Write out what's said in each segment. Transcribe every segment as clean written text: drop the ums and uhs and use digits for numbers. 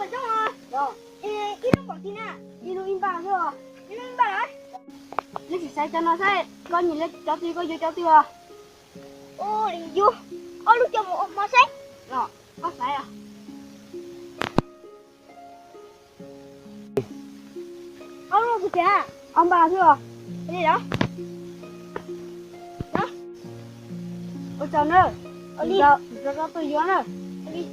phải trong à? Rồi. Ít nó bỏ tin à? Đi nó in vào chưa? Đi nó in vào đấy. Lấy chỉ sai cho nó sai. Con nhìn lên cháu tiêu có vô cháu tiêu à? Ô đi vô. Ô lúc cho một mà sai. Rồi, có sai à? Ông luôn kìa. Ông bà chưa? Cái gì đó? Đó. Ôi trời ơi. Đi. Giờ tôi vô nữa. Đi.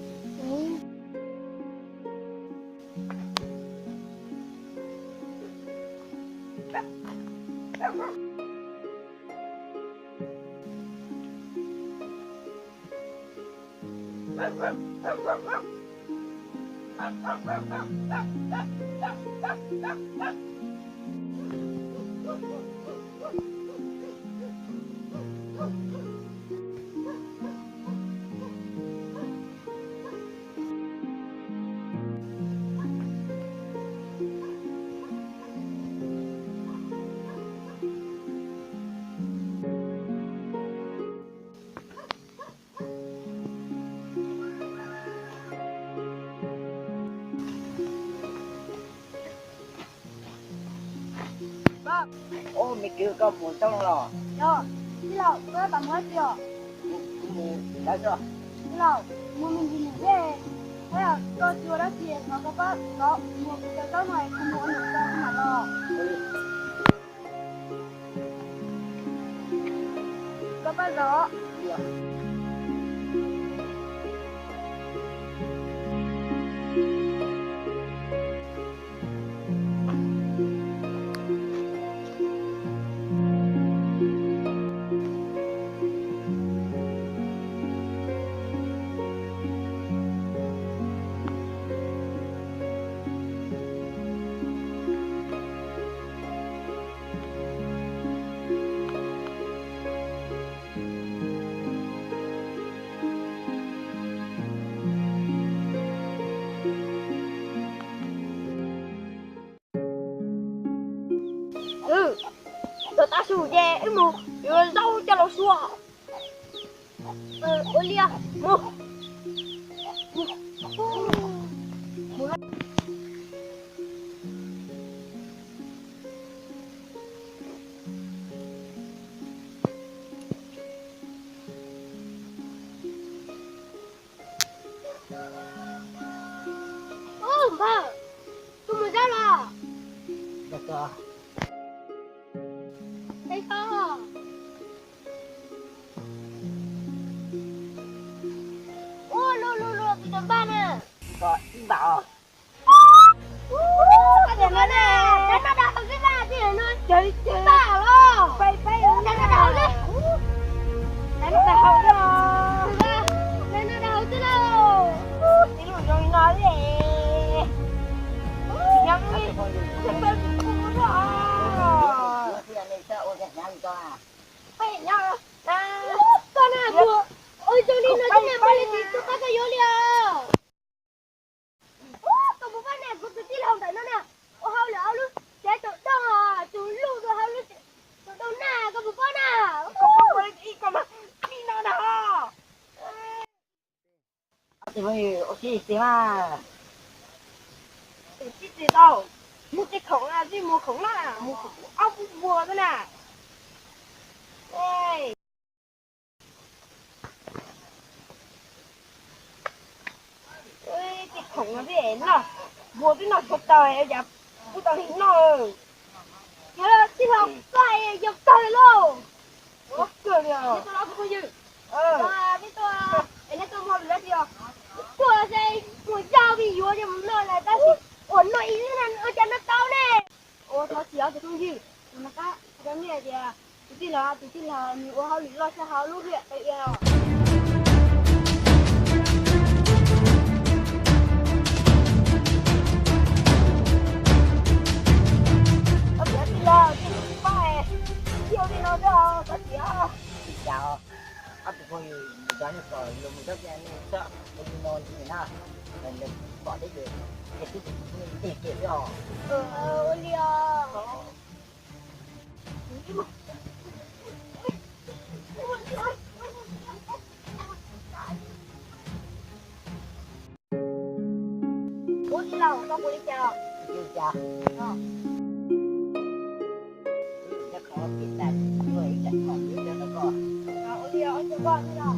Ô mày kêu con muốn trong lò. Rồi, đi lầu, tôi tắm hết chưa? Đã chưa? Đi lầu, mua mình gì về. Thế là tôi chưa đã tiền mà có có mua cái đó này không mua được đâu mà lò. Có bao giờ? Tôi ta sủ về em mù rồi rau cho nó xua. Olia mù. Ba, tôi mới ra là. Được chưa? Thấy không? Ô, lô, cái tấm ba nè. Rồi, bảo. Cái tấm ba nè. Đánh nó đau cái ba chứ nó. Chơi. Bảo lo. Bay, đánh nó đau đi. Đánh nó đau chứ lo. Đánh nó đau chứ lo. Tiếng nó rồi nói đi. Nhắm đi. Thằng bên cũng muốn rồi. Phải nhau con à bùa ôi tôi đi nói chuyện bao nhiêu tôi có cái vô liền tôi muốn phát này tôi chỉ lòng tại nó nè ô hao lỡ luôn trái tôi đâu à chú luôn rồi hao luôn tôi đâu nè con muốn phát à Không phải đi con mà đi nào nào. Thì bây giờ ok mà. cái gì đâu một cái khổng là gì một khổng là một khổng ốc bùa thôi nè ê cái khổng là gì nó bùa cái nó sụt trời em dập cái tao hình nó nhớ là cái thằng phải dập trời luôn Ủa, cười đi à? tôi nói cái gì biết tôi em tôi mua được gì không tôi là gì tôi giao vì vô cho mình nơi này ta chỉ ổn nội ý là ở trên nó tao nè ủa thôi chỉ ở cái không gì mà cái này thì tôi tin là nhiều họ lý lo cho họ lúc hiện tại Chào. Áp dụng thôi giá nhập rồi luôn một rất nhanh sợ mình non như thế nào mình bỏ đi được cái tìm kiếm rồi Olia mua đi chờ. chưa chờ chắc khó biết là người chắc còn biết cho nó có Đi ở chỗ con thế nào?